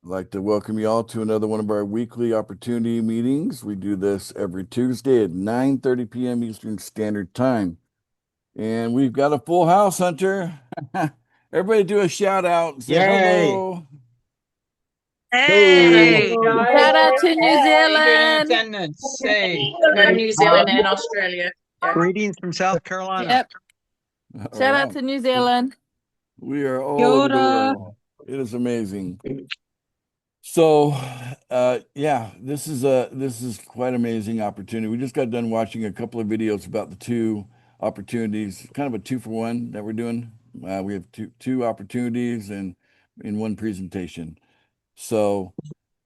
I'd like to welcome you all to another one of our weekly opportunity meetings. We do this every Tuesday at 9:30 p.m. Eastern Standard Time. And we've got a full house, Hunter. Everybody do a shout out and say Yay! hello. Hey, Guys, Shout out to New how are you doing in Zealand. attendance? Hey, go New Zealand and Australia. Yeah. greetings from South Carolina. Yep. All Shout out right. to New Zealand. We are all over the Yoda. world. It is amazing. So, yeah, this is quite amazing opportunity. We just got done watching a couple of videos about the two opportunities, kind of a 2-for-1 that we're doing. We have two opportunities and in one presentation. So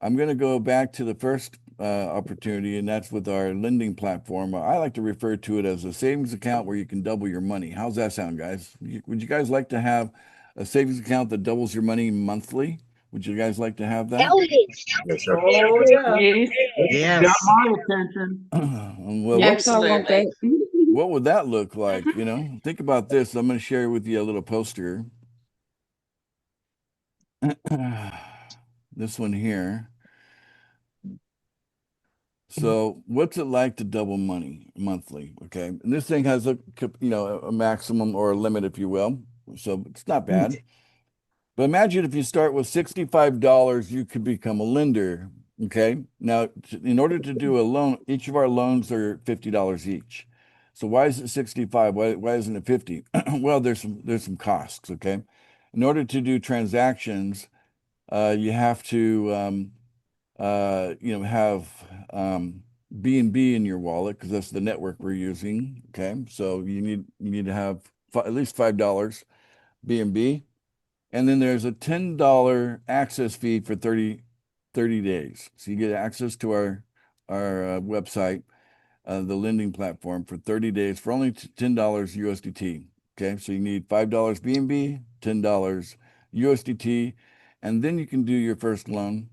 I'm going to go back to the first opportunity, and that's with our lending platform. I like to refer to it as a savings account where you can double your money. How's that sound, guys? Would you guys like to have a savings account that doubles your money monthly? Would you guys like to have that? Yes, sir. Oh, yeah. Yes. Yes. My attention. Well, Yes, I want Absolutely. that. what would that look like? Think about this. I'm going to share with you a little poster. This one here. So, what's it like to double money monthly? Okay, and this thing has a maximum or a limit, if you will. So it's not bad. But imagine if you start with $65, you could become a lender. Okay. Now, in order to do a loan, each of our loans are $50 each. So why is it 65? Why isn't it 50? Well, there's some costs. Okay. In order to do transactions, you have to have BNB in your wallet because that's the network we're using. Okay. So you need to have at least $5 BNB. And then there's a $10 access fee for 30 days. So you get access to our website, the lending platform for 30 days for only $10 USDT. Okay, so you need $5 BNB, $10 USDT, and then you can do your first loan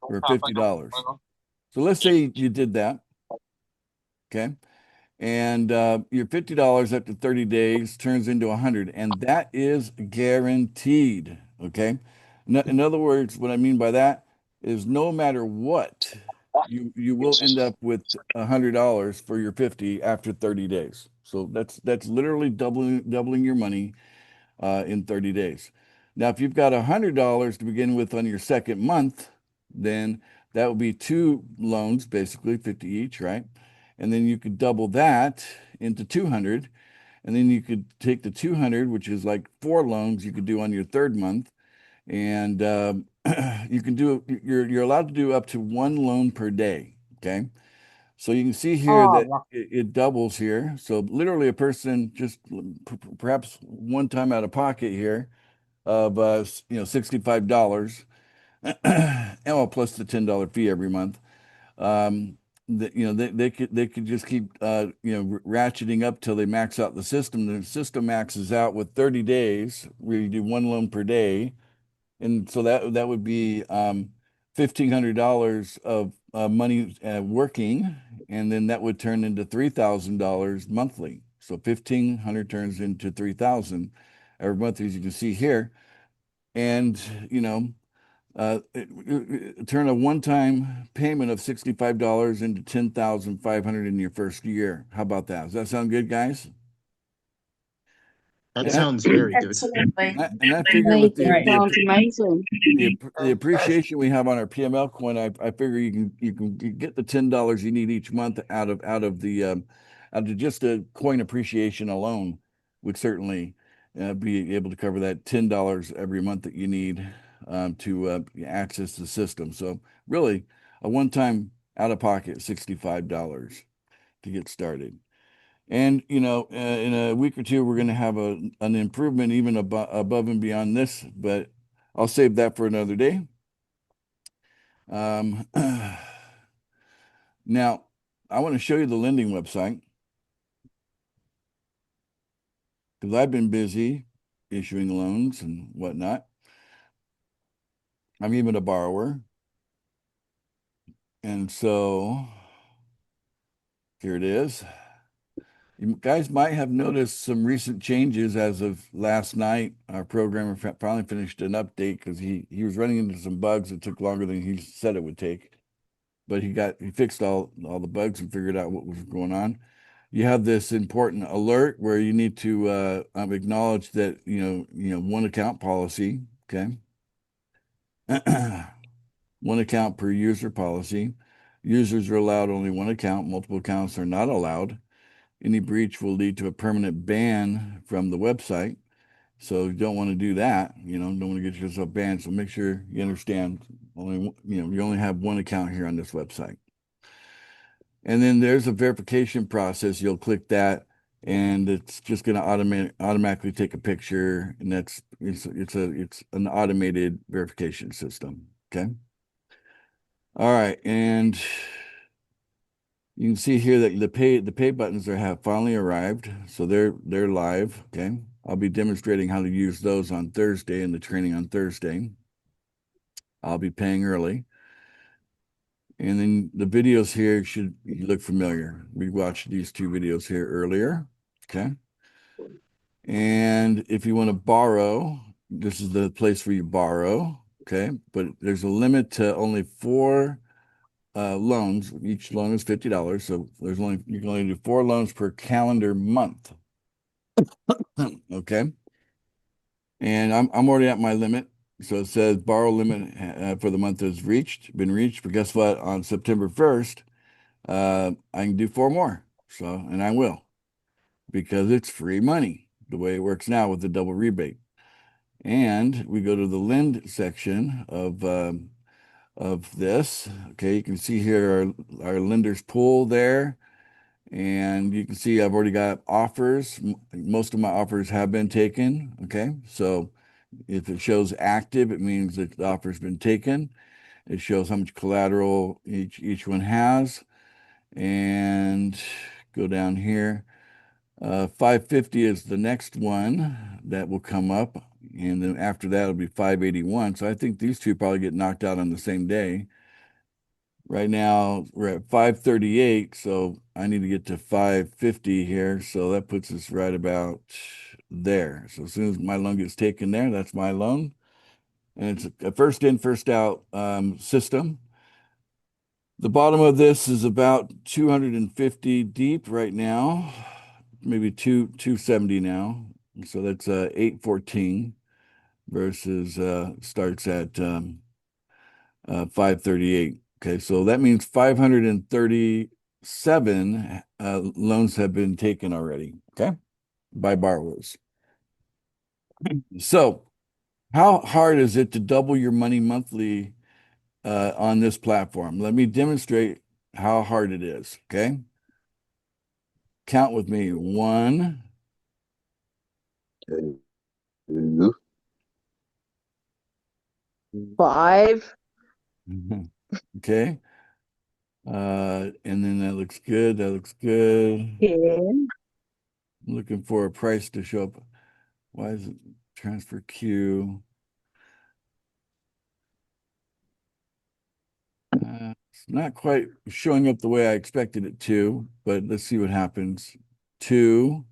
for $50. So let's say you did that. Okay. And your $50 after 30 days turns into 100, and that is guaranteed. Okay. In other words, what I mean by that is no matter what, you will end up with $100 for your 50 after 30 days. So that's literally doubling your money in 30 days. Now, if you've got $100 to begin with on your second month, then that would be two loans, basically 50 each, right? And then you could double that into 200. And then you could take the 200, which is like four loans you could do on your third month. And you can you're allowed to do up to one loan per day. Okay. So you can see here that it doubles here. So literally a person just perhaps one time out of pocket here of $65 and well plus the $10 fee every month. They could just keep ratcheting up till they max out the system. The system maxes out with 30 days where you do one loan per day, and so that would be $1,500 of money working, and then that would turn into $3,000 monthly. So 1,500 turns into 3,000 every month, as you can see here, and turn a one-time payment of $65 into 10,500 in your first year. How about that? Does that sound good, guys? That And I, sounds very good. Absolutely. and I figure with Amazing. Sounds amazing. the appreciation we have on our PML coin, I figure you can get the $10 you need each month out of just the coin appreciation alone would certainly be able to cover that $10 every month that you need to access the system. So really, a one-time out-of-pocket $65 to get started. And in a week or two, we're going to have an improvement even above and beyond this, but I'll save that for another day. Um, now, I want to show you the lending website because I've been busy issuing loans and whatnot. I'm even a borrower. And so here it is. You guys might have noticed some recent changes as of last night. Our programmer finally finished an update because he was running into some bugs that took longer than he said it would take. But he fixed all the bugs and figured out what was going on. You have this important alert where you need to acknowledge that you know one account policy. Okay. One account per user policy. Users are allowed only one account. Multiple accounts are not allowed. Any breach will lead to a permanent ban from the website. So you don't want to do that. You know, don't want to get yourself banned. So make sure you understand you only have one account here on this website. And then there's a verification process. You'll click that and it's just going to automatically take a picture. And it's an automated verification system. Okay. All right. And you can see here that the pay buttons have finally arrived. So they're live. Okay. I'll be demonstrating how to use those on Thursday in the training on Thursday. I'll be paying early. And then the videos here should look familiar. We watched these two videos here earlier. Okay. And if you want to borrow, this is the place where you borrow. Okay. But there's a limit to only 4 loans. Each loan is $50. So you can only do 4 loans per calendar month. Okay. And I'm already at my limit. So it says borrow limit for the month has been reached. But guess what? On September 1st, I can do 4 more. So, and I will, because it's free money the way it works now with the double rebate. And we go to the lend section of this. Okay, you can see here our lenders pool there. And you can see I've already got offers. Most of my offers have been taken. Okay, so if it shows active, it means that the offer's been taken. It shows how much collateral each one has. And go down here. 550 is the next one that will come up. And then after that, it'll be 581. So I think these two probably get knocked out on the same day. Right now, we're at 538. So I need to get to 550 here. So that puts us right about there. So as soon as my loan gets taken there, that's my loan. And it's a first in, first out system. The bottom of this is about 250 deep right now, maybe 270 now. So that's 814 versus starts at 538. Okay, so that means 537 loans have been taken already, okay, by borrowers. So how hard is it to double your money monthly on this platform? Let me demonstrate how hard it is, okay? Count with me. 1, 2, 5. okay. And then that looks good. That looks good. 10. I'm looking for a price to show up. Why is it transfer queue? It's not quite showing up the way I expected it to, but let's see what happens. 2.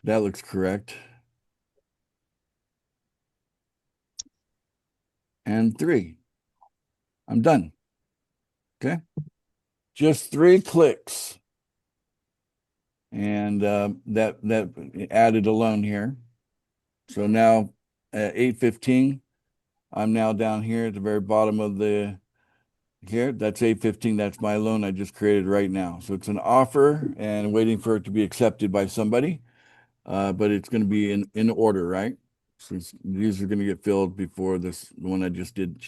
That looks correct. And 3. I'm done. Okay. Just 3 clicks. And that added a loan here. So now at 815, I'm now down here at the very bottom of here. That's 815. That's my loan I just created right now. So it's an offer and waiting for it to be accepted by somebody. But it's going to be in order, right? So these are going to get filled before the one I just did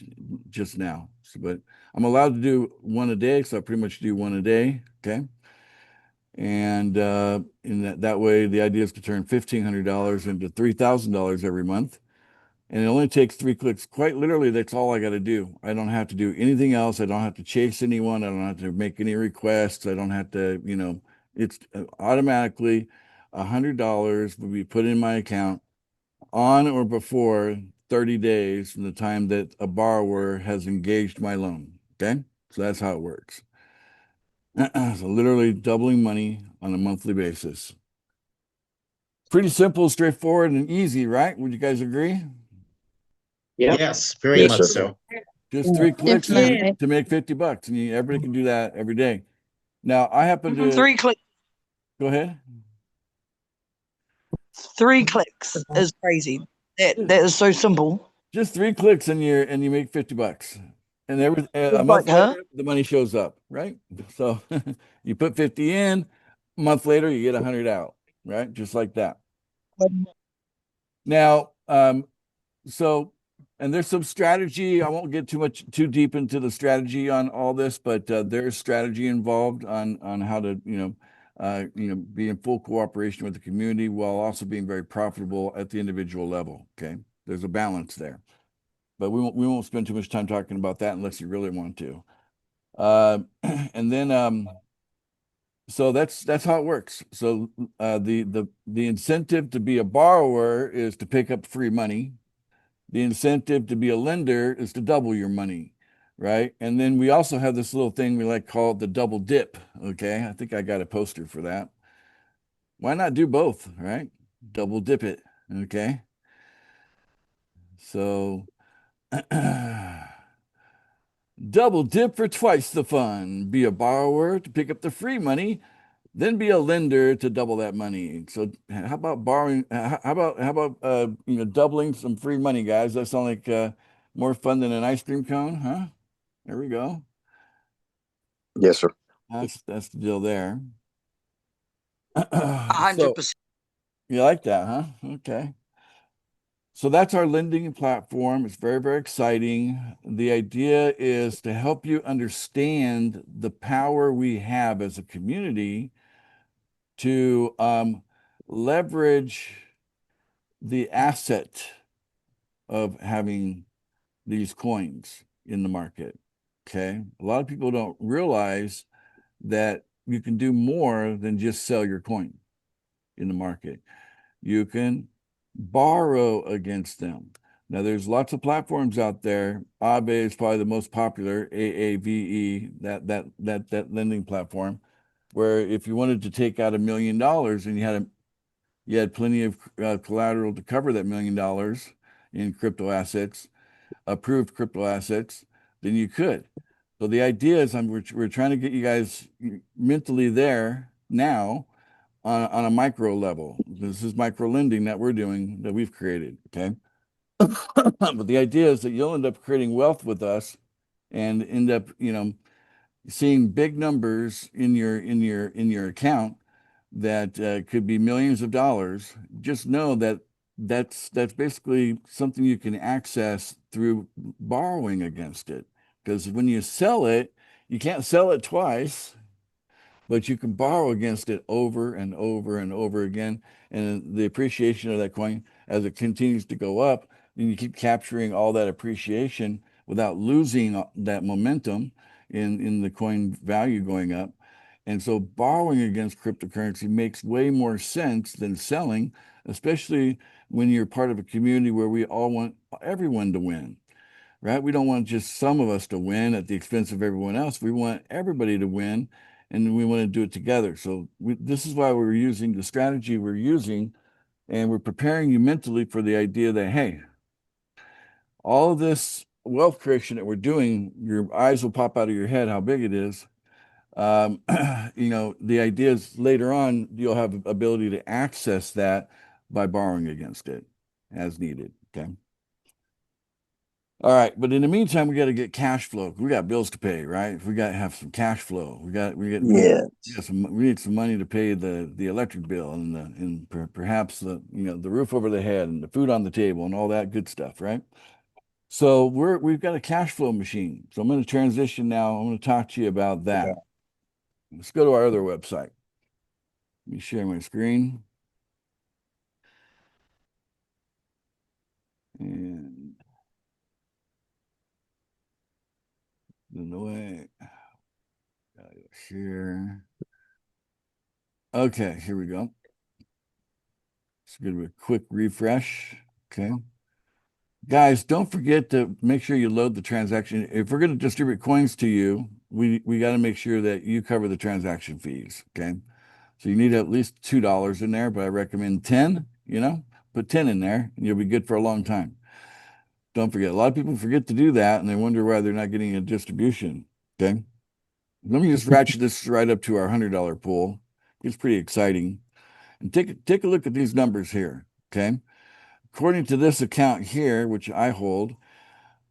just now. So, but I'm allowed to do 1 a day, so I pretty much do 1 a day. Okay. And in that way, the idea is to turn $1,500 into $3,000 every month. And it only takes 3 clicks. Quite literally, that's all I got to do. I don't have to do anything else. I don't have to chase anyone. I don't have to make any requests. I don't have to, it's automatically $100 will be put in my account on or before 30 days from the time that a borrower has engaged my loan. Okay. So that's how it works. So literally doubling money on a monthly basis. Pretty simple, straightforward, and easy, right? Would you guys agree? Yes, very Yes, much sir. so. Just 3 clicks Definitely. to make $50, and everybody can do that every day. Now, I happen to 3 clicks. go ahead. 3 clicks is crazy. That is so simple. Just 3 clicks, and you make $50, and a It's month like, huh? later, the money shows up, right? So you put 50 in, a month later, you get 100 out, right? Just like that. Now, so, and there's some strategy. I won't get too deep into the strategy on all this, but there's strategy involved on how to, be in full cooperation with the community while also being very profitable at the individual level. Okay, there's a balance there, but we won't spend too much time talking about that unless you really want to. And then, so that's how it works. So the incentive to be a borrower is to pick up free money. The incentive to be a lender is to double your money, right? And then we also have this little thing we like call the double dip. Okay, I think I got a poster for that. Why not do both, right? Double dip it. Okay. So double dip for twice the fun. Be a borrower to pick up the free money, then be a lender to double that money. So how about borrowing? How about doubling some free money, guys? That sound like more fun than an ice cream cone, huh? There we go. Yes, sir. That's the deal there. So 100%. you like that, huh? Okay. So that's our lending platform. It's very, very exciting. The idea is to help you understand the power we have as a community to leverage the asset of having these coins in the market. Okay. A lot of people don't realize that you can do more than just sell your coin in the market. You can borrow against them. Now, there's lots of platforms out there. Aave is probably the most popular, AAVE, that lending platform, where if you wanted to take out $1 million and you had plenty of collateral to cover that $1 million in crypto assets, approved crypto assets, then you could. So the idea is we're trying to get you guys mentally there now on a micro level. This is micro lending that we're doing that we've created. Okay. But the idea is that you'll end up creating wealth with us and end up, seeing big numbers in your account that could be millions of dollars. Just know that that's basically something you can access through borrowing against it. Because when you sell it, you can't sell it twice, but you can borrow against it over and over and over again. And the appreciation of that coin, as it continues to go up, then you keep capturing all that appreciation without losing that momentum in the coin value going up. And so borrowing against cryptocurrency makes way more sense than selling, especially when you're part of a community where we all want everyone to win, right? We don't want just some of us to win at the expense of everyone else. We want everybody to win, and we want to do it together. So this is why we're using the strategy we're using, and we're preparing you mentally for the idea that, hey, all of this wealth creation that we're doing, your eyes will pop out of your head how big it is. The idea is later on, you'll have ability to access that by borrowing against it as needed. Okay. All right, but in the meantime, we got to get cash flow. We got bills to pay, right? We got to have some cash flow. We need some money to pay the electric bill and perhaps the roof over the head and the food on the table and all that good stuff, right? So we've got a cash flow machine. So I'm going to transition now. I'm going to talk to you about that. Let's go to our other website. Let me share my screen. And in the way. Share. Okay, here we go. Let's give it a quick refresh. Okay. Guys, don't forget to make sure you load the transaction. If we're going to distribute coins to you, we got to make sure that you cover the transaction fees. Okay. So you need at least $2 in there, but I recommend 10, put 10 in there and you'll be good for a long time. Don't forget. A lot of people forget to do that and they wonder why they're not getting a distribution. Okay. Let me just ratchet this right up to our $100 pool. It's pretty exciting. And take a look at these numbers here. Okay. According to this account here, which I hold,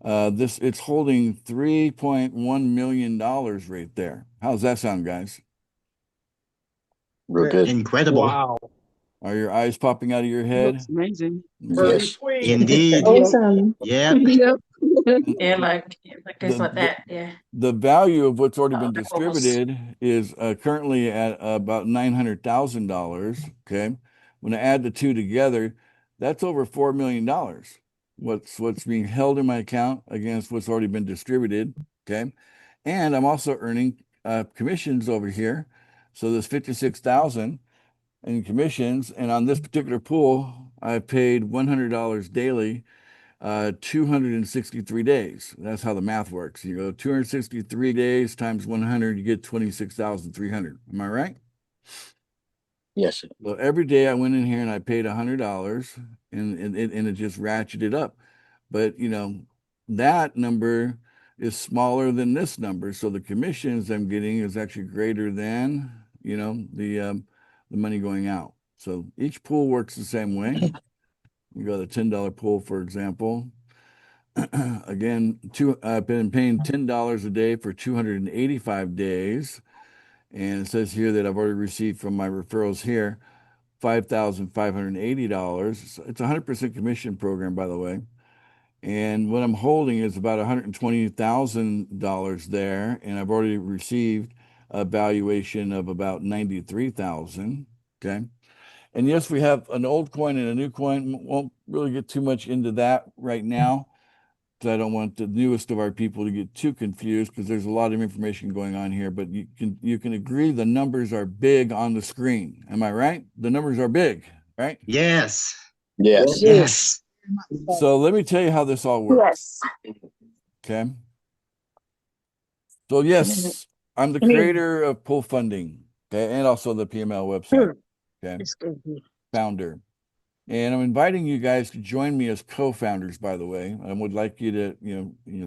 it's holding $3.1 million right there. How's that sound, guys? Real good. Incredible. Wow. Are your eyes popping out of your head? Looks amazing. Yes. Indeed. Awesome. Yeah. Yep. Yeah, like just like that. Yeah. The value of what's already been That almost- distributed is currently at about $900,000. Okay. When I add the two together, that's over $4 million. What's being held in my account against what's already been distributed. Okay. And I'm also earning commissions over here. So there's 56,000 in commissions. And on this particular pool, I paid $100 daily, 263 days. That's how the math works. You go 263 days times 100, you get 26,300. Am I right? Yes. So every day I went in here and I paid $100 and it just ratcheted up. But that number is smaller than this number. So the commissions I'm getting is actually greater than, the money going out. So each pool works the same way. You got a $10 pool, for example. Again, I've been paying $10 a day for 285 days. And it says here that I've already received from my referrals here $5,580. It's a 100% commission program, by the way. And what I'm holding is about $120,000 there. And I've already received a valuation of about 93,000. Okay. And yes, we have an old coin and a new coin. Won't really get too much into that right now, because I don't want the newest of our people to get too confused, because there's a lot of information going on here. But you can agree the numbers are big on the screen. Am I right? The numbers are big, right? Yes. Yes. Yes. So let me tell you how this all works. Yes. Okay. So yes, I'm the creator of Pool Funding, okay, and also the PML website. Okay. Founder. And I'm inviting you guys to join me as co-founders, by the way. I would like you to,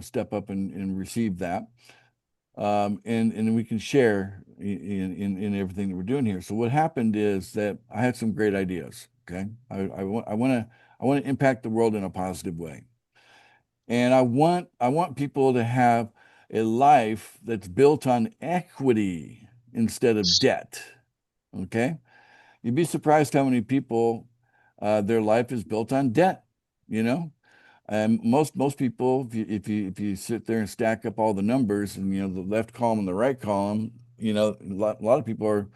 step up and receive that. And we can share in everything that we're doing here. So what happened is that I had some great ideas. Okay. I want to impact the world in a positive way. And I want people to have a life that's built on equity instead of debt. Okay. You'd be surprised how many people their life is built on debt, And most people, if you sit there and stack up all the numbers and the left column and the right column, a lot of people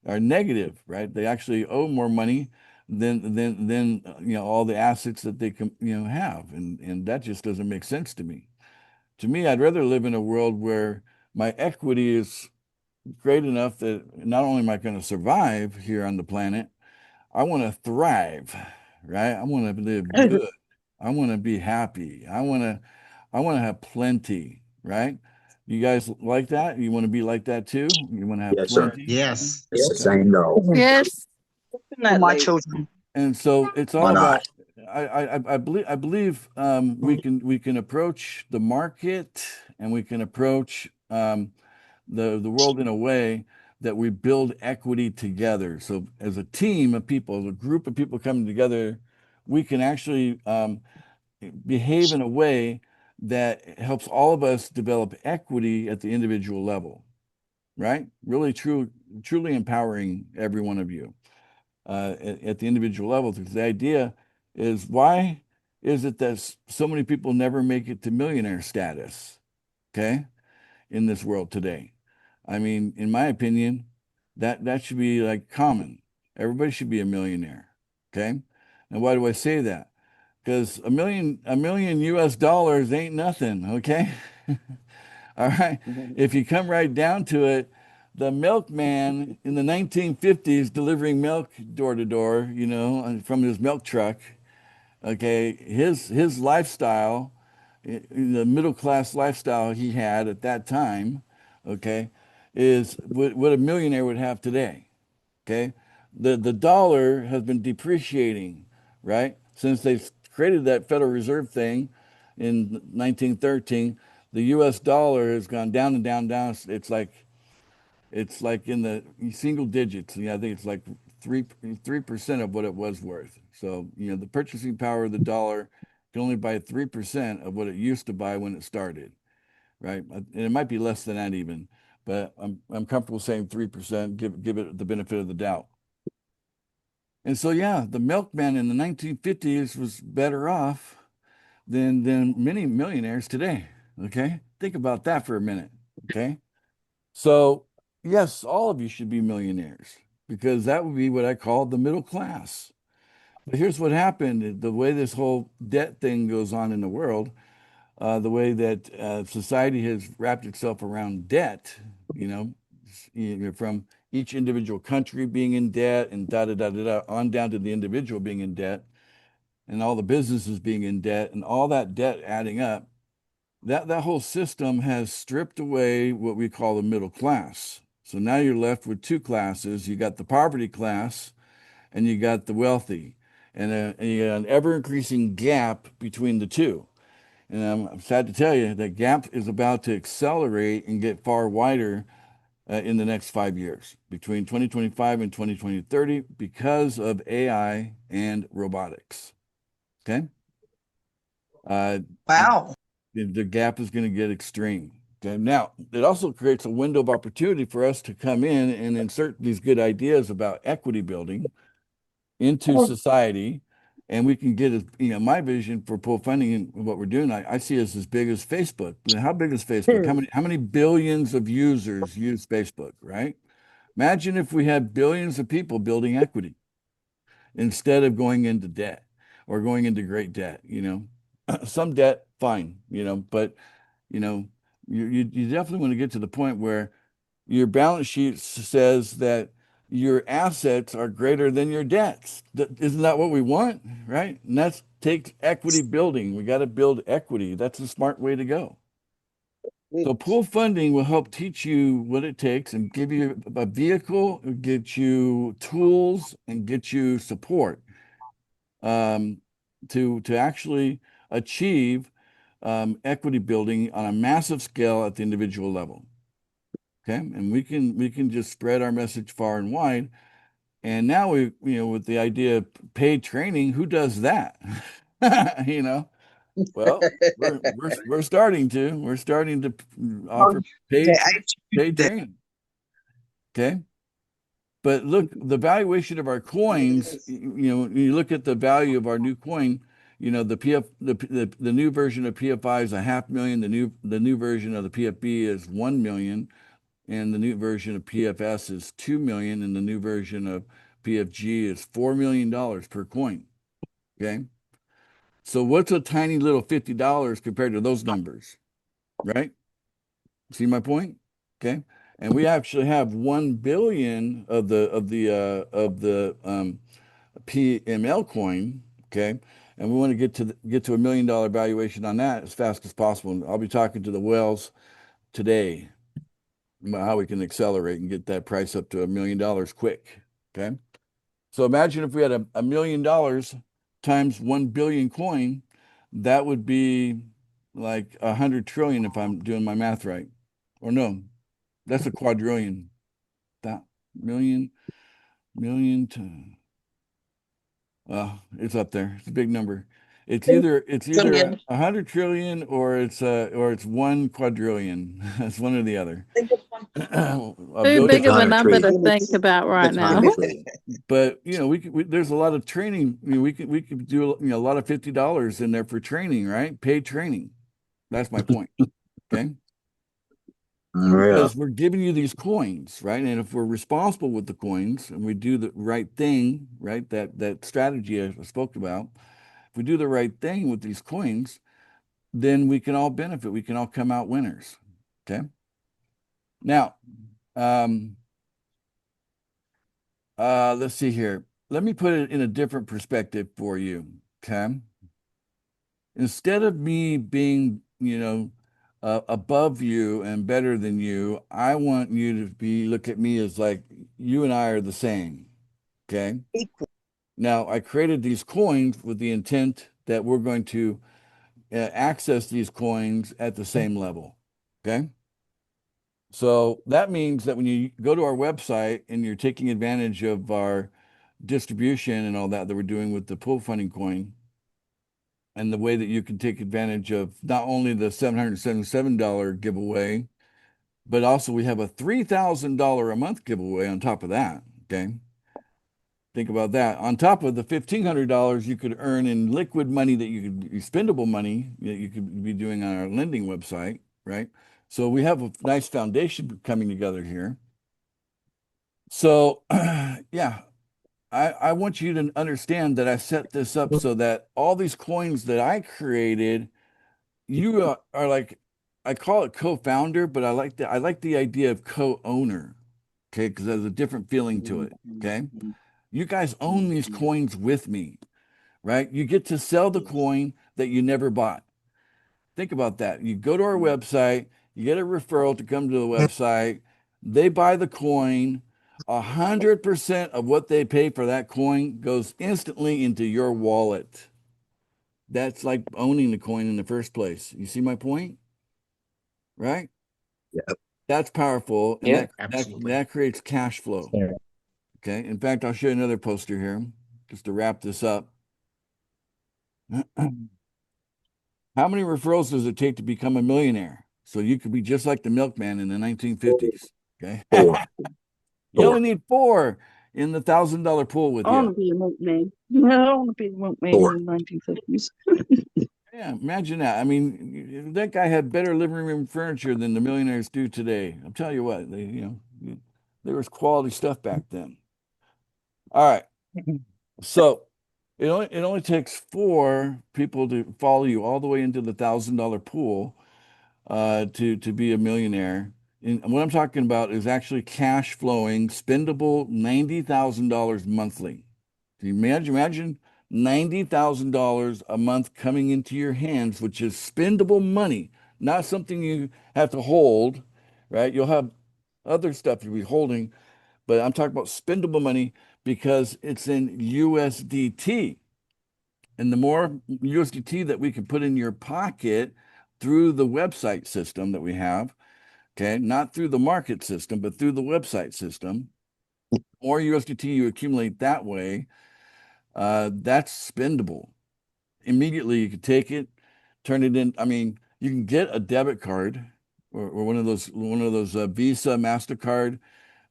are negative, right? They actually owe more money than all the assets that they can have, and that just doesn't make sense to me. To me, I'd rather live in a world where my equity is great enough that not only am I going to survive here on the planet, I want to thrive, right? I want to live good. I want to be happy. I want to have plenty, right? You guys like that? You want to be like that too? You want to have Yes, sir. plenty? Yes. It's the same goal. Yes. For my children. And so it's all Why about. not? I believe we can approach the market and we can approach the world in a way that we build equity together. So as a team of people, as a group of people coming together, we can actually behave in a way that helps all of us develop equity at the individual level, right? Really truly empowering every one of you at the individual level. Because the idea is, why is it that so many people never make it to millionaire status, okay, in this world today? I mean, in my opinion, that should be like common. Everybody should be a millionaire. Okay. And why do I say that? Because a million US dollars ain't nothing. Okay. All right. If you come right down to it, the milkman in the 1950s delivering milk door to door, from his milk truck, Okay, his lifestyle, the middle class lifestyle he had at that time, okay, is what a millionaire would have today. Okay, the dollar has been depreciating, right, since they created that Federal Reserve thing in 1913. The U.S. dollar has gone down and down, down. It's like in the single digits. Yeah, I think it's like 3% of what it was worth. So, the purchasing power of the dollar can only buy 3% of what it used to buy when it started, right? And it might be less than that even, but I'm comfortable saying 3%. Give it the benefit of the doubt. And so, yeah, the milkman in the 1950s was better off than many millionaires today. Okay, think about that for a minute. Okay. So, yes, all of you should be millionaires because that would be what I call the middle class. But here's what happened: the way this whole debt thing goes on in the world, the way that society has wrapped itself around debt, you know, from each individual country being in debt and da da da da da on down to the individual being in debt and all the businesses being in debt and all that debt adding up. That whole system has stripped away what we call the middle class. So now you're left with two classes. You got the poverty class and you got the wealthy, and you got an ever increasing gap between the two. And I'm sad to tell you that gap is about to accelerate and get far wider in the next 5 years between 2025 and 2030 because of AI and robotics. Okay. Wow. The gap is going to get extreme. Okay. Now, it also creates a window of opportunity for us to come in and insert these good ideas about equity building into society. And we can get, my vision for pool funding and what we're doing, I see us as big as Facebook. How big is Facebook? How many billions of users use Facebook, right? Imagine if we had billions of people building equity instead of going into debt or going into great debt, some debt, fine, but you know, you definitely want to get to the point where your balance sheet says that your assets are greater than your debts. Isn't that what we want, right? And that's takes equity building. We got to build equity. That's a smart way to go. So pool funding will help teach you what it takes and give you a vehicle, get you tools, and get you support to actually achieve equity building on a massive scale at the individual level. Okay, and we can just spread our message far and wide. And now with the idea of paid training, who does that? Well, we're starting to offer paid paid training. Okay. But look, the valuation of our coins, you look at the value of our new coin, the PF the new version of PFI is $500,000, the new version of the PFB is 1 million, and the new version of PFS is 2 million, and the new version of PFG is $4 million per coin. Okay. So what's a tiny little $50 compared to those numbers? Right? See my point? Okay. And we actually have 1 billion of the PML coin. Okay. And we want to get to $1 million valuation on that as fast as possible. And I'll be talking to the whales today about how we can accelerate and get that price up to $1 million quick. Okay. So imagine if we had $1 million times 1 billion coin, that would be like 100 trillion if I'm doing my math right. Or no, that's a quadrillion. That million to it's up there. It's a big number. It's either Trillion. 100 trillion or it's 1 quadrillion. It's one or the other. A Too big of a 100 number to trillion. think about right now. 100 trillion. But there's a lot of training. We could do a lot of $50 in there for training, right? Paid training. That's my point. Okay. Yeah. Because we're giving you these coins, right? And if we're responsible with the coins and we do the right thing, right? That strategy I spoke about, if we do the right thing with these coins, then we can all benefit. We can all come out winners. Okay. Now, let's see here. Let me put it in a different perspective for you. Okay. instead of me being, above you and better than you, I want you to look at me as like you and I are the same. Okay. Equal. Now, I created these coins with the intent that we're going to access these coins at the same level. Okay. So that means that when you go to our website and you're taking advantage of our distribution and all that we're doing with the pool funding coin, and the way that you can take advantage of not only the $777 giveaway, but also we have a $3,000 a month giveaway on top of that. Okay. Think about that. On top of the $1,500 you could earn in liquid money that you could be spendable money that you could be doing on our lending website, right? So we have a nice foundation coming together here. So yeah, I want you to understand that I set this up so that all these coins that I created, you are like, I call it co-founder, but I like the idea of co-owner, okay? Because there's a different feeling to it, okay? You guys own these coins with me, right? You get to sell the coin that you never bought. Think about that. You go to our website, you get a referral to come to the website, they buy the coin. 100% of what they pay for that coin goes instantly into your wallet. That's like owning the coin in the first place. You see my point? Right? Yep. That's powerful. And Yeah, that absolutely. that creates cash flow. Yeah. Okay. In fact, I'll show you another poster here just to wrap this up. How many referrals does it take to become a millionaire? So you could be just like the milkman in the 1950s. Okay. Four. You only need 4 in the $1,000 pool with I want you. to be a milkman. No, I want to be a milkman Four. in the 1950s. Yeah, imagine that. I mean, that guy had better living room furniture than the millionaires do today. I'll tell you what, there was quality stuff back then. All right. So it only takes 4 people to follow you all the way into the $1,000 pool to be a millionaire. And what I'm talking about is actually cash flowing, spendable $90,000 monthly. Can you imagine $90,000 a month coming into your hands, which is spendable money, not something you have to hold, right? You'll have other stuff you'll be holding, but I'm talking about spendable money because it's in USDT. And the more USDT that we can put in your pocket through the website system that we have, okay, not through the market system, but through the website system, the more USDT you accumulate that way, that's spendable. Immediately, you can take it, turn it in. I mean, you can get a debit card or one of those Visa, MasterCard,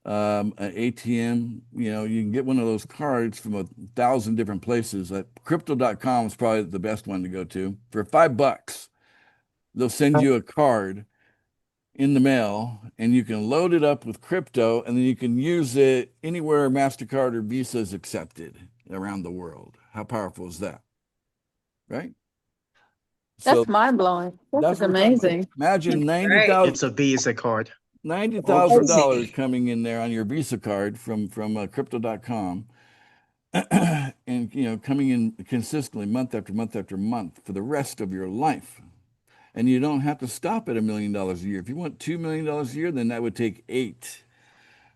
an ATM. You can get one of those cards from 1,000 different places. Crypto.com is probably the best one to go to. For $5, they'll send you a card in the mail, and you can load it up with crypto, and then you can use it anywhere MasterCard or Visa is accepted around the world. How powerful is that? Right? So That's mind blowing. that's That's what we're talking about. amazing. Imagine Right. It's a Visa card. $90,000 coming in there on your Visa card from crypto.com and coming in consistently month after month after month for the rest of your life. And you don't have to stop at $1 million a year. If you want $2 million a year, then that would take 8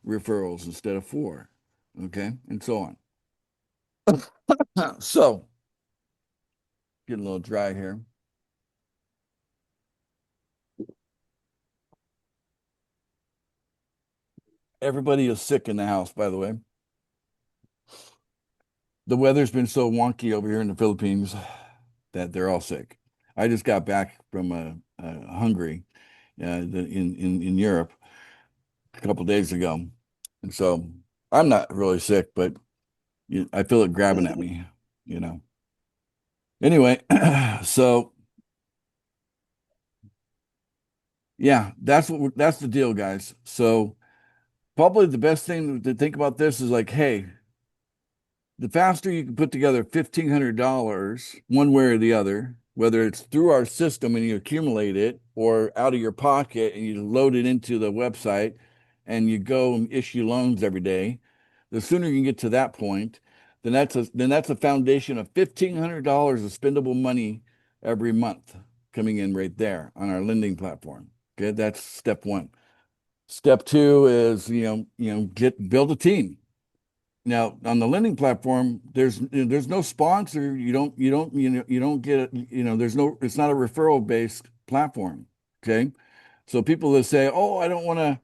referrals instead of 4. Okay. And so on. So getting a little dry here. Everybody is sick in the house, by the way. The weather's been so wonky over here in the Philippines that they're all sick. I just got back from Hungary in Europe a couple days ago. And so I'm not really sick, but I feel it grabbing at me. Anyway, so yeah, that's the deal, guys. So probably the best thing to think about this is like, hey, the faster you can put together $1,500 one way or the other, whether it's through our system and you accumulate it or out of your pocket and you load it into the website and you go and issue loans every day, the sooner you can get to that point, then that's a foundation of $1,500 of spendable money every month coming in right there on our lending platform. Okay, that's step one. Step two is, build a team. Now on the lending platform, there's no sponsor. You don't get, it's not a referral based platform. Okay. So people that say, oh, I don't want to,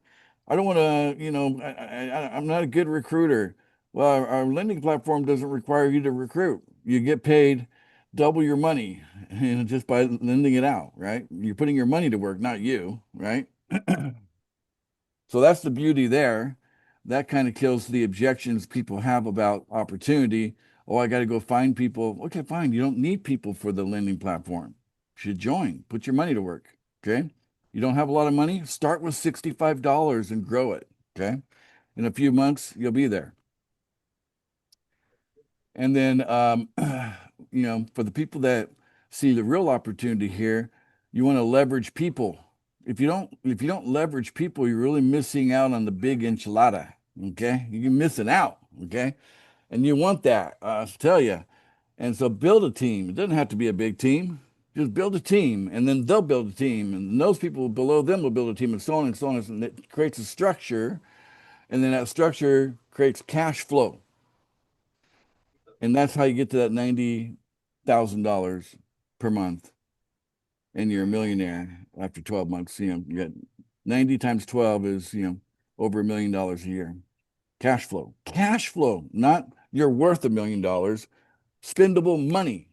I'm not a good recruiter. Well, our lending platform doesn't require you to recruit. You get paid double your money, just by lending it out, right? You're putting your money to work, not you, right? So that's the beauty there. That kind of kills the objections people have about opportunity. Oh, I got to go find people. Okay, fine. You don't need people for the lending platform. You should join. Put your money to work. Okay. You don't have a lot of money? Start with $65 and grow it. Okay. In a few months, you'll be there. And then, for the people that see the real opportunity here, you want to leverage people. If you don't leverage people, you're really missing out on the big enchilada. Okay, you're missing out. Okay, and you want that. I tell you. And so build a team. It doesn't have to be a big team. Just build a team, and then they'll build a team, and those people below them will build a team, and so on and so on. And it creates a structure, and then that structure creates cash flow. And that's how you get to that $90,000 per month. And you're a millionaire after 12 months. You get 90 times 12 is, over $1 million a year. Cash flow, not you're worth $1 million, spendable money.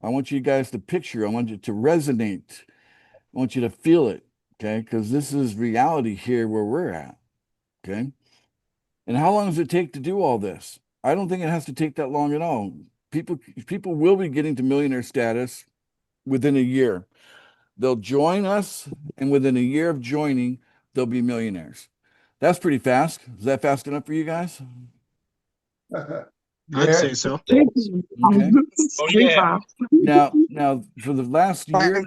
I want you guys to picture, I want you to resonate. I want you to feel it. Okay. Because this is reality here where we're at. Okay. And how long does it take to do all this? I don't think it has to take that long at all. People will be getting to millionaire status within a year. They'll join us, and within a year of joining, they'll be millionaires. That's pretty fast. Is that fast enough for you guys? I'd say so. Okay. Oh, yeah. Now for the last year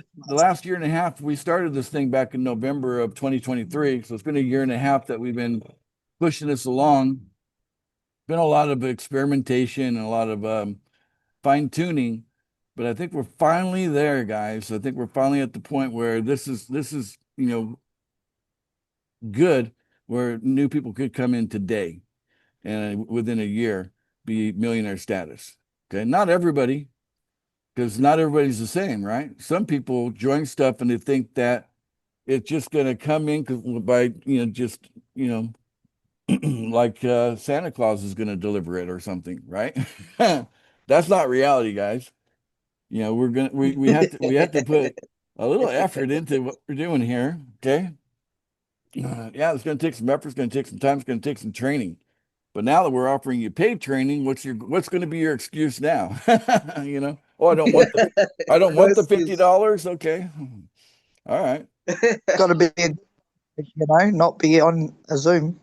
and a half, we started this thing back in November of 2023. So it's been a year and a half that we've been pushing this along. Been a lot of experimentation and a lot of fine tuning, but I think we're finally there, guys. I think we're finally at the point where this is good, where new people could come in today and within a year be millionaire status. Okay, not everybody, because not everybody's the same, right? Some people join stuff and they think that it's just going to come in by like Santa Claus is going to deliver it or something, right? That's not reality, guys. We have to put a little effort into what we're doing here. Okay. Yeah, it's going to take some effort. It's going to take some time. It's going to take some training. But now that we're offering you paid training, what's going to be your excuse now? Oh, I don't want the $50. Okay. All right. Got to be, not be on a Zoom.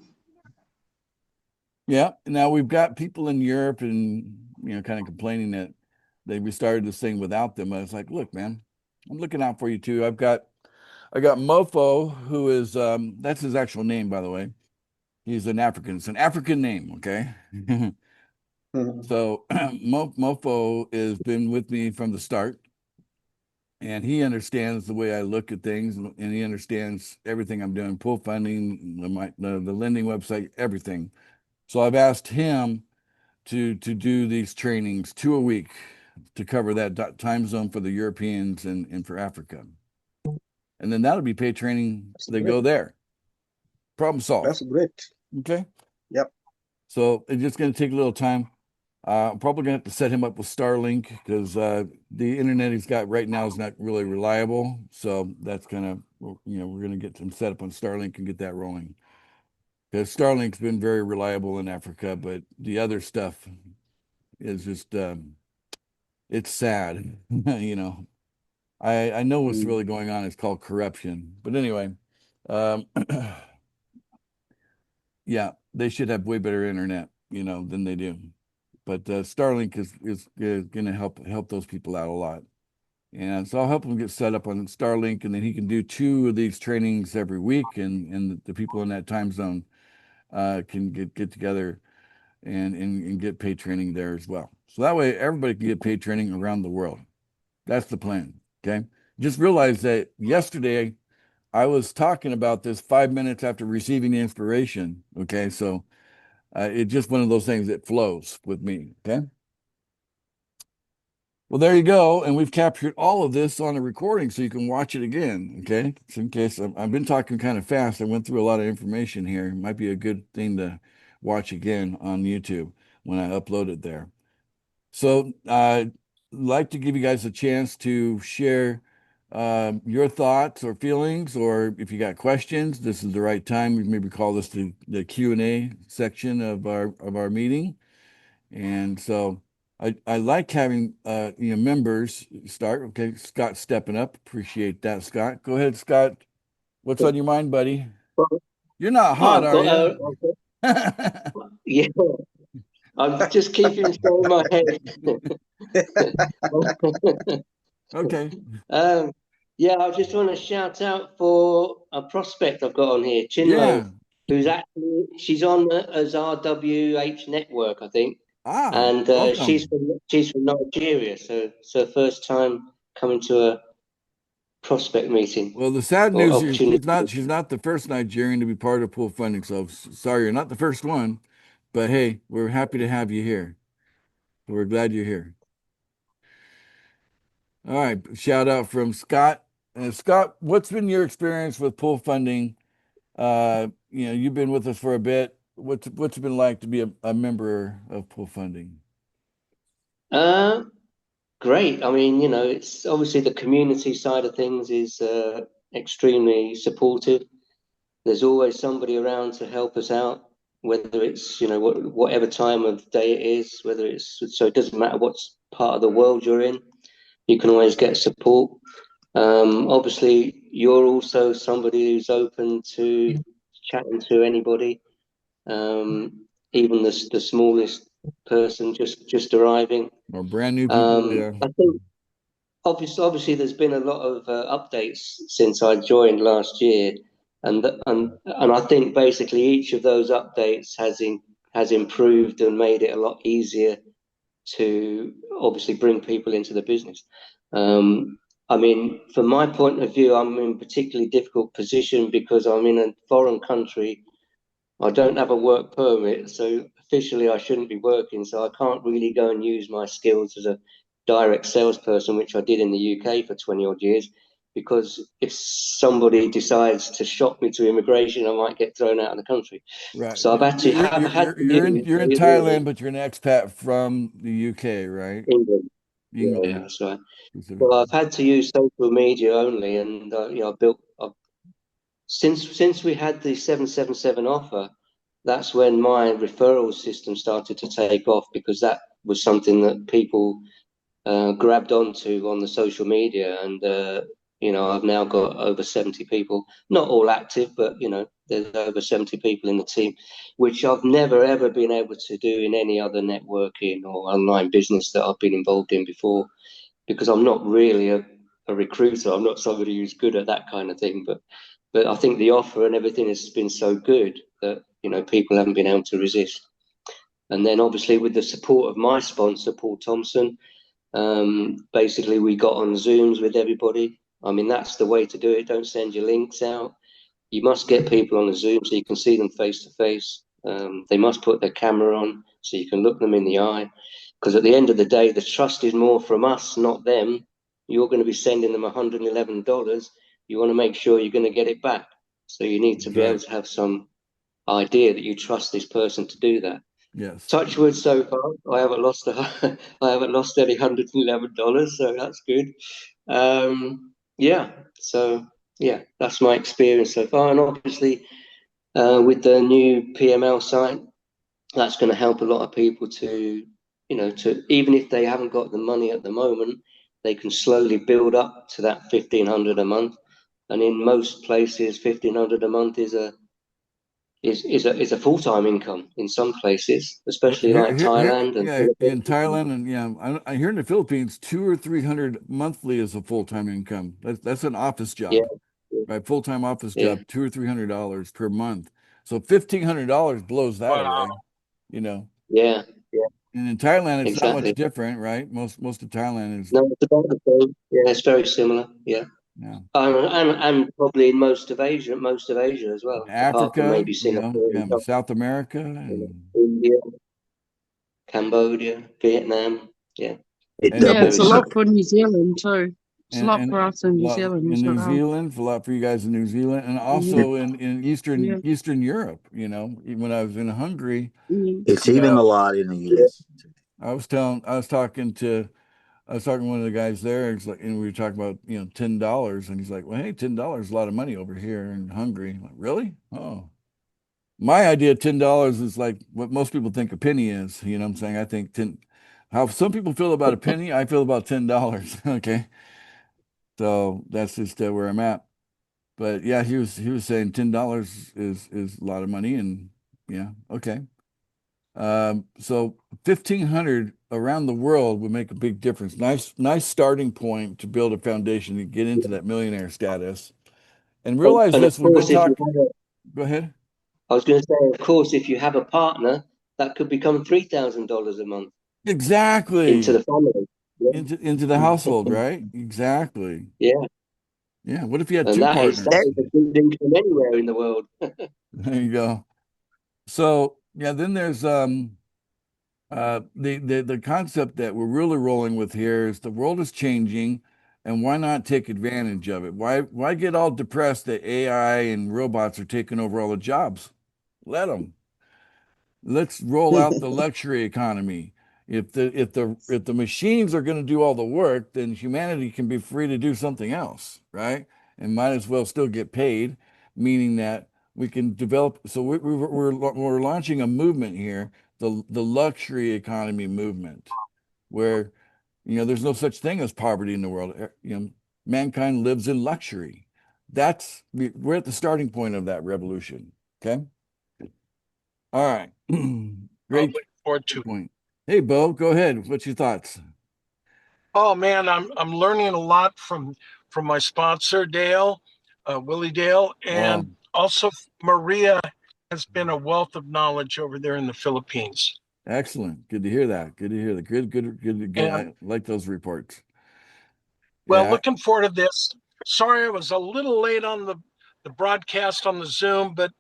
Yeah. Now we've got people in Europe and, kind of complaining that we started this thing without them. I was like, look, man, I'm looking out for you too. I got Mofo, who is, that's his actual name, by the way. He's an African. It's an African name. Okay. So Mofo has been with me from the start, and he understands the way I look at things, and he understands everything I'm doing, pool funding, the lending website, everything. So I've asked him to do these trainings 2 a week to cover that time zone for the Europeans and for Africa. And then that'll be paid training. They go there. Problem solved. That's great. Okay. Yep. So it's just going to take a little time. I'm probably going to have to set him up with Starlink because the internet he's got right now is not really reliable. So that's kind of, we're going to get him set up on Starlink and get that rolling. Because Starlink's been very reliable in Africa, but the other stuff is just, it's sad. I know what's really going on. It's called corruption. But anyway, yeah, they should have way better internet, than they do. But Starlink is going to help those people out a lot. And so I'll help him get set up on Starlink, and then he can do 2 of these trainings every week, and the people in that time zone can get together and get paid training there as well. So that way everybody can get paid training around the world. That's the plan. Okay. Just realize that yesterday I was talking about this 5 minutes after receiving the inspiration. Okay. So it's just one of those things that flows with me. Okay. Well, there you go. And we've captured all of this on a recording so you can watch it again. Okay. So in case I've been talking kind of fast, I went through a lot of information here. It might be a good thing to watch again on YouTube when I upload it there. So I'd like to give you guys a chance to share your thoughts or feelings, or if you got questions, this is the right time. We maybe call this the Q&A section of our meeting. And so I like having members start. Okay, Scott stepping up. Appreciate that, Scott. Go ahead, Scott. What's on your mind, buddy? You're not hot, are you? Yeah, I'm just keeping it in my head. Okay. Yeah, I just want to shout out for a prospect I've got on here, Chinlo, who's actually she's on as RWH Network, I think, and she's from Nigeria, so it's her first time coming to a prospect meeting. Well, the sad news is she's not the first Nigerian to be part of pool funding. So sorry, you're not the first one, but hey, we're happy to have you here. We're glad you're here. All right, shout out from Scott. Scott, what's been your experience with pool funding? You've been with us for a bit. What's it been like to be a member of pool funding? Great. I mean, it's obviously the community side of things is extremely supportive. There's always somebody around to help us out, whether it's, whatever time of day it is, so it doesn't matter what part of the world you're in, you can always get support. Obviously, you're also somebody who's open to chatting to anybody, even the smallest person just arriving. Or brand new people, yeah. I think obviously there's been a lot of updates since I joined last year, and I think basically each of those updates has improved and made it a lot easier to obviously bring people into the business. I mean, from my point of view, I'm in a particularly difficult position because I'm in a foreign country. I don't have a work permit, so officially I shouldn't be working, so I can't really go and use my skills as a direct salesperson, which I did in the UK for 20 odd years, because if somebody decides to shop me to immigration, I might get thrown out of the country. Right. So I've actually you're in Thailand, but you're an expat from the UK, right? England. England. Yeah, that's right. Well, I've had to use social media only, and since we had the 777 offer, that's when my referral system started to take off, because that was something that people grabbed onto on the social media, and I've now got over 70 people, not all active, but there's over 70 people in the team, which I've never ever been able to do in any other networking or online business that I've been involved in before, because I'm not really a recruiter. I'm not somebody who's good at that kind of thing, but I think the offer and everything has been so good that people haven't been able to resist. And then obviously with the support of my sponsor, Paul Thompson, basically we got on Zooms with everybody. I mean, that's the way to do it. Don't send your links out. You must get people on a Zoom so you can see them face to face. They must put their camera on so you can look them in the eye, because at the end of the day, the trust is more from us, not them. You're going to be sending them $111. You want to make sure you're going to get it back. So you need to be able to have some idea that you trust this person to do that. Yes. Touch wood, so far I haven't lost any $111, so that's good. That's my experience so far. And obviously with the new PML site, that's going to help a lot of people to even if they haven't got the money at the moment, they can slowly build up to that $1,500 a month. And in most places, $1,500 a month is a full-time income in some places, especially like Thailand. In Thailand, and I hear in the Philippines, $200 or $300 monthly is a full-time income. That's an office job, right? Full-time office job, $200 or $300 per month. So $1,500 blows that away, Yeah. And in Thailand, it's not Exactly. much different, right? Most of Thailand is, No, it's about the same. Yeah, it's very similar. Yeah. yeah. And probably in most of Asia as well, apart from Africa, maybe Singapore, yeah, and South America, and India, Cambodia, Vietnam. Yeah. It And- Yeah, doubles it's a up. lot for New Zealand too. It's a lot and for us in New Zealand in as New well. Zealand, a lot for you guys in New Zealand, and also in Yeah. Eastern Europe. You know, when I was in Hungary, Mm. It's even a lot in the US. I was talking to one of the guys there. He's like, and we were talking about $10, and he's like, "Well, hey, $10 is a lot of money over here in Hungary." I'm like, really? Oh, my idea of $10 is like what most people think a penny is. You know what I'm saying? I think how some people feel about a penny, I feel about $10. Okay, so that's just where I'm at. But yeah, he was saying $10 is a lot of money, and yeah, okay. So 1,500 around the world would make a big difference. Nice starting point to build a foundation to get into that millionaire status. And realize And this, of we've been course, if you talking. have Go ahead. I was going to say, of course, if you have a partner, that could become $3,000 a month Exactly. into the family. Yeah. Into the household, right? Exactly. Yeah. Yeah. What if you had And two that is partners? a good income anywhere in the world. There you go. So yeah, then there's the concept that we're really rolling with here is the world is changing, and why not take advantage of it? Why get all depressed that AI and robots are taking over all the jobs? Let them. Let's roll out the luxury economy. If the machines are going to do all the work, then humanity can be free to do something else, right? And might as well still get paid, meaning that we can develop. So we're launching a movement here, the luxury economy movement, where there's no such thing as poverty in the world. Mankind lives in luxury. We're at the starting point of that revolution. Okay. All right. Great Looking forward to. point. Hey, Bo, go ahead. What's your thoughts? Oh man, I'm learning a lot from my sponsor Dale, Willie Dale, and also Maria has been a wealth of knowledge over there in the Philippines. Excellent. Good to hear that. Good to hear that. Good. I like those reports. Well, Yeah. looking forward to this. Sorry, I was a little late on the broadcast on the Zoom, but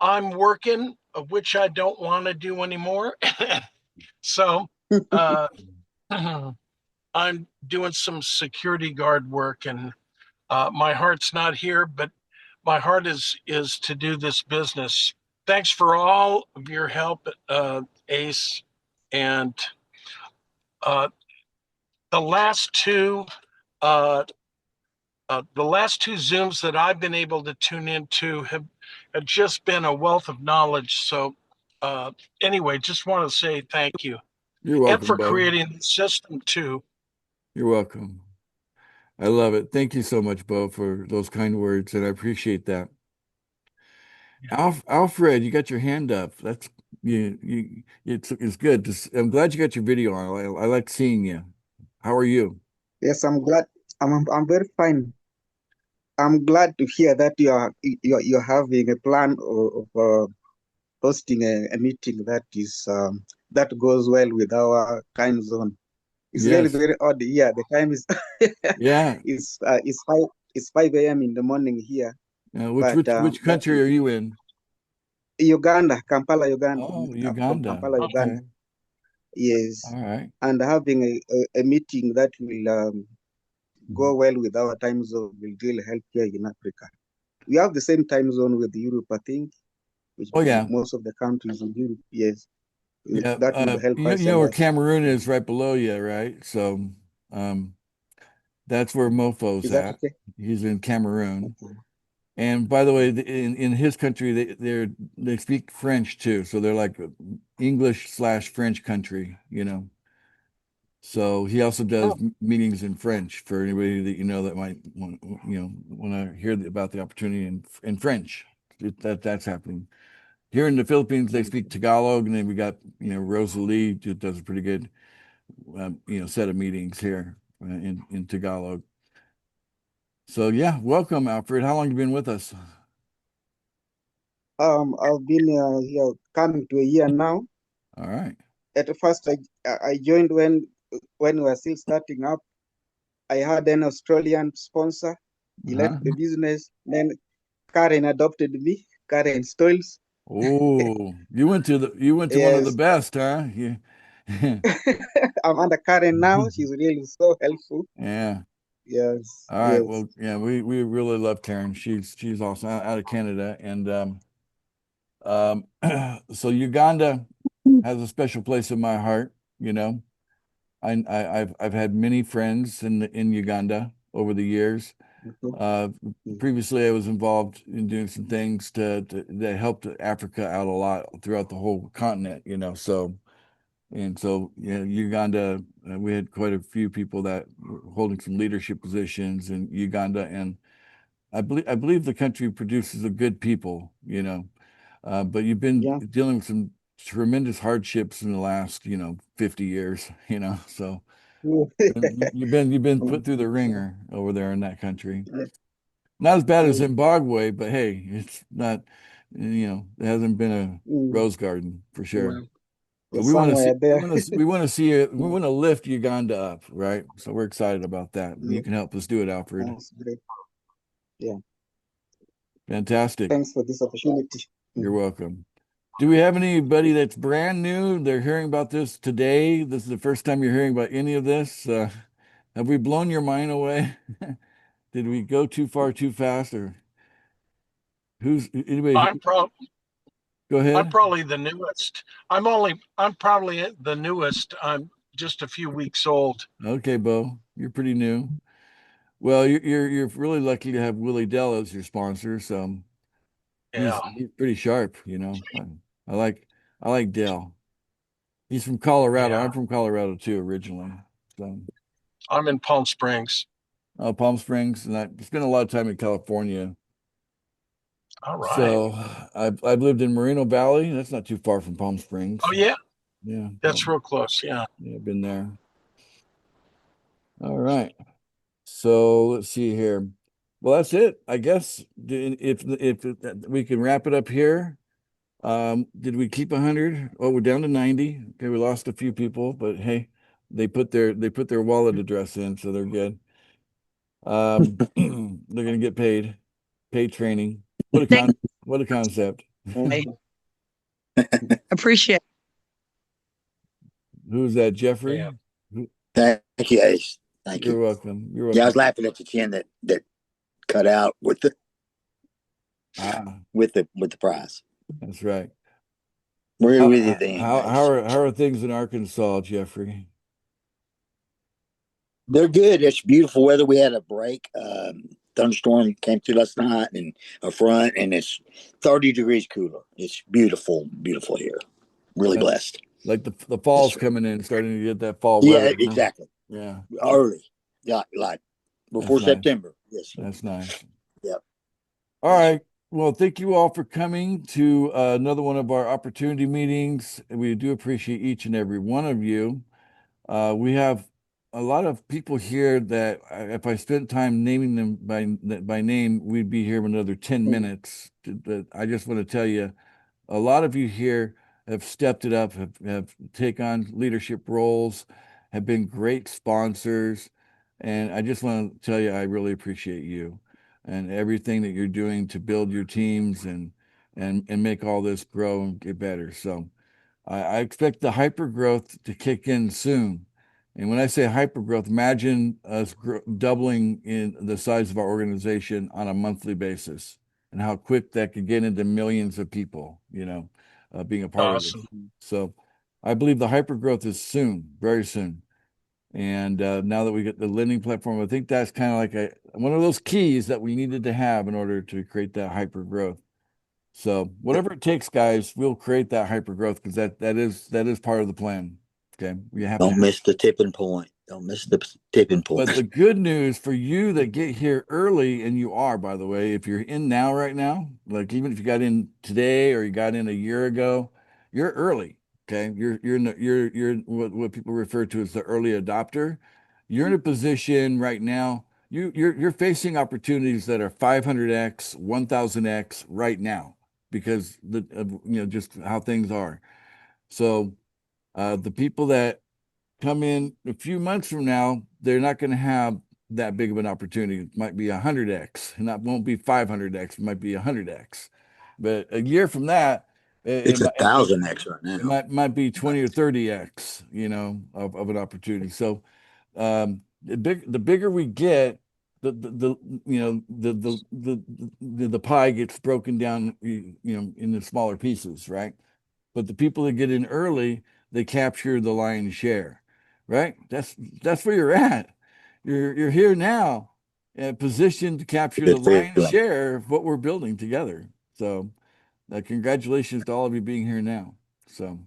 I'm working, of which I don't want to do anymore. So I'm doing some security guard work, and my heart's not here, but my heart is to do this business. Thanks for all of your help, Ace, and the last two Zooms that I've been able to tune into have just been a wealth of knowledge. So anyway, just want to say thank you. You're welcome, And for Bo. creating the system too. You're welcome. I love it. Thank you so much, Bo, for those kind words, and I appreciate that. Alfred, you got your hand up. That's it's good. I'm glad you got your video on. I like seeing you. How are you? Yes, I'm glad. I'm very fine. I'm glad to hear that you're having a plan of hosting a meeting that goes well with our time zone. It's really Yes. very odd. Yeah, the time is Yeah. it's 5 a.m. in the morning here. Which country are you in? Uganda, Kampala, Uganda. Oh, From Uganda. Kampala, Uganda. Okay. Yes. All right. And having a meeting that will go well with our time zone will really help here in Africa. We have the same time zone with Europe, I think. Which most of the countries in Europe, yes. Yeah, that will help us. You know where Cameroon is, right below you, right? So that's where Mofo's at. Okay? He's in Cameroon. Okay. And by the way, in his country, they speak French too. So they're like English/French country, So he also does meetings in French for anybody that that might want to hear about the opportunity in French. That's happening. Here in the Philippines, they speak Tagalog, and then we got Rosalie who does a pretty good set of meetings here in Tagalog. So yeah, welcome, Alfred. How long have you been with us? I've been here coming to a year now. All right. at first I joined when we were still starting up. I had an Australian sponsor. He left the business. Then Karen adopted me. Karen Stoils. Oh, you went to one of the Yes. best, huh? Yeah. I'm under Karen now. She's really so helpful. Yeah. Yes. All right. Yes. Well, yeah, we really love Karen. She's awesome out of Canada. And so Uganda has a special place in my heart, you know. I've had many friends in Uganda over the years. Previously I was involved in doing some things that helped Africa out a lot throughout the whole continent, you know. So Uganda, we had quite a few people that were holding some leadership positions in Uganda, and I believe the country produces a good people, you know. But you've been dealing with some tremendous hardships in the last, 50 years, you know. So you've been put through the ringer over there in that country. Not as bad as Zimbabwe, but hey, it's not, it hasn't been a rose garden for sure. But we want to see, we want to lift Uganda up, right? So we're excited about that. You can help us do it, Alfred. That's great. Yeah. Fantastic. Thanks for this opportunity. You're welcome. Do we have anybody that's brand new? They're hearing about this today. This is the first time you're hearing about any of this. Have we blown your mind away? Did we go too far, too fast, or who's anybody? Go ahead. I'm probably the newest. I'm probably the newest. I'm just a few weeks old. Okay, Bo, you're pretty new. Well, you're really lucky to have Willie Dell as your sponsor. So he's pretty sharp, you know. I like Dell. He's from Colorado. I'm from Colorado too, originally. So I'm in Palm Springs. Oh, Palm Springs, and I spent a lot of time in California. All right. So I've lived in Moreno Valley. That's not too far from Palm Springs. Oh yeah. Yeah. That's real close. Yeah. Yeah, I've been there. All right. So let's see here. Well, that's it. I guess if we can wrap it up here. Did we keep 100? Oh, we're down to 90. Okay, we lost a few people, but hey, they put their wallet address in, so they're good. They're gonna get paid training. What a concept. Appreciate. Who's that, Jeffrey? Yeah. Thank you, Ace. Thank you. You're welcome. You're welcome. Yeah, I was laughing at the chin that cut out with the with the prize. That's right. We're with you then. How are things in Arkansas, Jeffrey? They're good. It's beautiful weather. We had a break. Thunderstorm came through last night and a front, and it's 30 degrees cooler. It's beautiful, beautiful here. Really blessed. Like the fall's coming in, starting to get that fall Yeah, weather. exactly. Yeah. Early. Yeah, like before That's September. Nice. Yes. That's nice. Yep. All right. Well, thank you all for coming to another one of our opportunity meetings. We do appreciate each and every one of you. We have a lot of people here that if I spent time naming them by name, we'd be here another 10 minutes. But I just want to tell you, a lot of you here have stepped it up, have taken on leadership roles, have been great sponsors. And I just want to tell you, I really appreciate you and everything that you're doing to build your teams and make all this grow and get better. So I expect the hyper growth to kick in soon. And when I say hyper growth, imagine us doubling in the size of our organization on a monthly basis and how quick that could get into millions of people, being a part of it. So I believe the hyper growth is soon, very soon. And now that we get the lending platform, I think that's kind of like one of those keys that we needed to have in order to create that hyper growth. So whatever it takes, guys, we'll create that hyper growth because that is part of the plan. Okay, we have Don't miss the tipping point. Don't miss the tipping point. But the good news for you that get here early, and you are, by the way, if you're in now, right now, like even if you got in today or you got in a year ago, you're early. Okay, you're what people refer to as the early adopter. You're in a position right now. You're facing opportunities that are 500x, 1000x right now because just how things are. So The people that come in a few months from now, they're not going to have that big of an opportunity. It might be 100x, and that won't be 500x. It might be 100x. But a year from that, It's 1,000x right now. It might be 20 or 30x, of an opportunity. So the bigger we get, the pie gets broken down, in the smaller pieces, right? But the people that get in early, they capture the lion's share, right? That's where you're at. You're here now, positioned to capture the lion's share of what we're building together. So, congratulations to all of you being here now. So,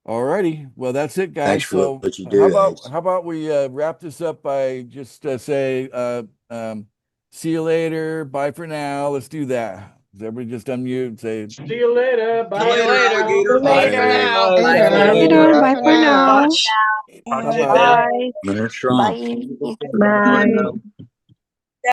all righty. Well, that's it, guys. Thanks for So, what you do. how about we wrap this up by just say, see you later. Bye for now. Let's do that. Does everybody just unmute and say, See you later. Bye. See you later, alligator. Bye for now. Later. Bye for now. Bye. bye-bye. Minute strong. Bye.